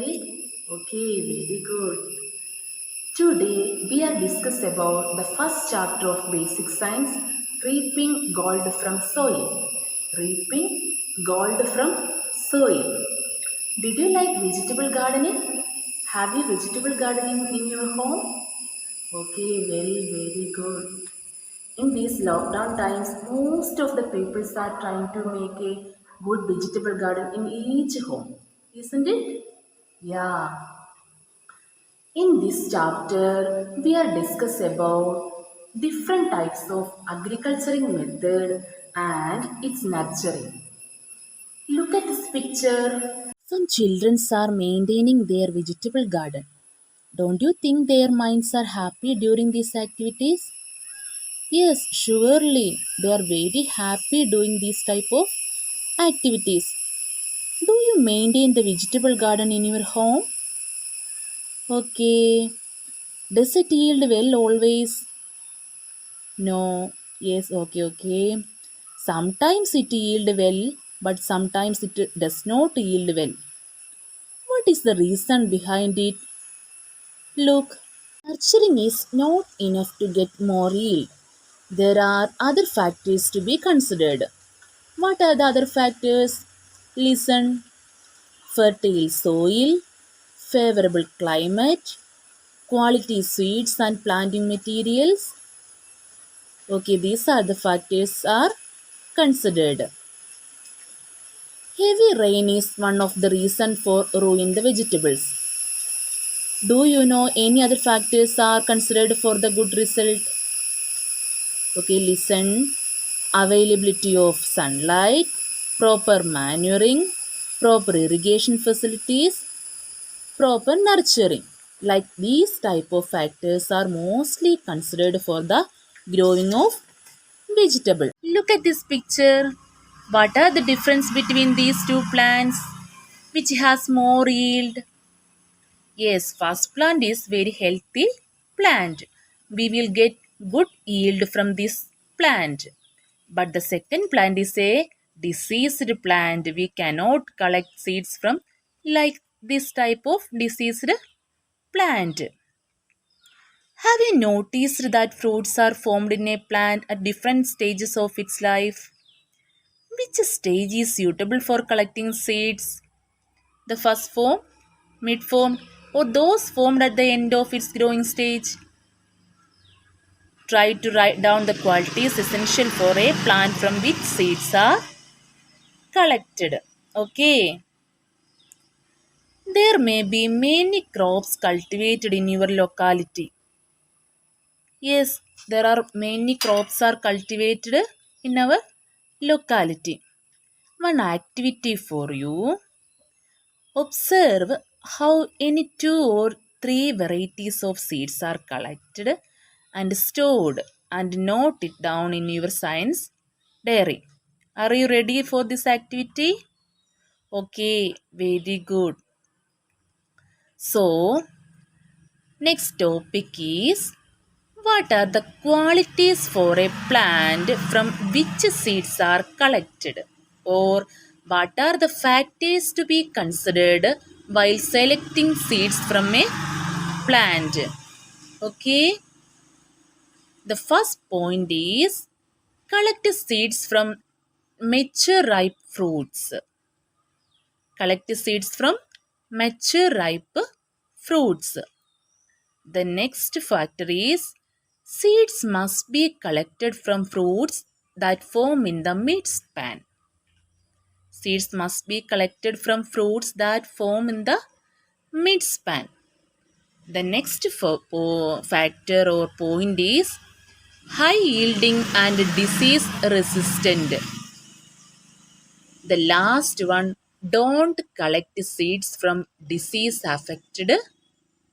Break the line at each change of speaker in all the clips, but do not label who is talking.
well? Okay, very good. Today we are discuss about the first chapter of basic science, reaping gold from soil. Reaping gold from soil. Did you like vegetable gardening? Have you vegetable gardening in your home? Okay, very good. In these lockdown times, most of the people are trying to make a good vegetable garden in each home, isn't it? Yeah. In this chapter, we are discuss about different types of agriculturing method and its nurturing. Look at this picture. Some children are maintaining their vegetable garden. Don't you think their minds are happy during these activities? Yes, surely they are very happy doing these type of activities. Do you maintain the vegetable garden in your home? Okay. Does it yield well always? No. Yes, okay. Sometimes it yield well, but sometimes it does not yield well. What is the reason behind it? Look, nurturing is not enough to get more yield. There are other factors to be considered. What are the other factors? Listen: fertile soil, favorable climate, quality seeds and planting materials. Okay, these are the factors are considered. Heavy rain is one of the reason for ruin the vegetables. Do you know any other factors are considered for the good result? Okay, listen. Availability of sunlight, proper manuring, proper irrigation facilities, proper nurturing. Like these type of factors are mostly considered for the growing of vegetable. Look at this picture. What are the difference between these two plants? Which has more yield? Yes, first plant is very healthy plant. We will get good yield from this plant. But the second plant is a diseased plant. We cannot collect seeds from like this type of diseased plant. Have you noticed that fruits are formed in a plant at different stages of its life? Which stage is suitable for collecting seeds? The first form, mid formed, or those formed at the end of its growing stage? Try to write down the qualities essential for a plant from which seeds are collected. Okay. There may be many crops cultivated in your locality. Yes, there are many crops are cultivated in our locality. One activity for you. Observe how any two or three varieties of seeds are collected and stored and note it down in your science diary. Are you ready for this activity? Okay, very good. So, next topic is what are the qualities for a plant from which seeds are collected? Or what are the factors to be considered while selecting seeds from a plant? Okay, the first point is collect seeds from mature ripe fruits. Collect seeds from mature ripe fruits. The next factor is seeds must be collected from fruits that form in the midspan. Seeds must be collected from fruits that form in the midspan. The next factor or point is high yielding and disease resistant. The last one, don't collect seeds from disease affected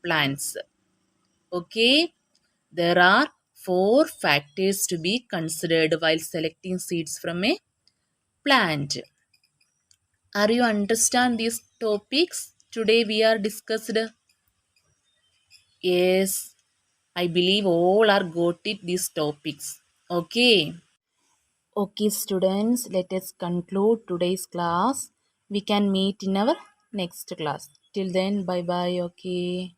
plants. Okay, there are four factors to be considered while selecting seeds from a plant. Are you understand these topics? Today we are discussed. Yes, I believe all are got it these topics. Okay. Okay, students, let us conclude today's class. We can meet in our next class. Till then, bye bye. Okay.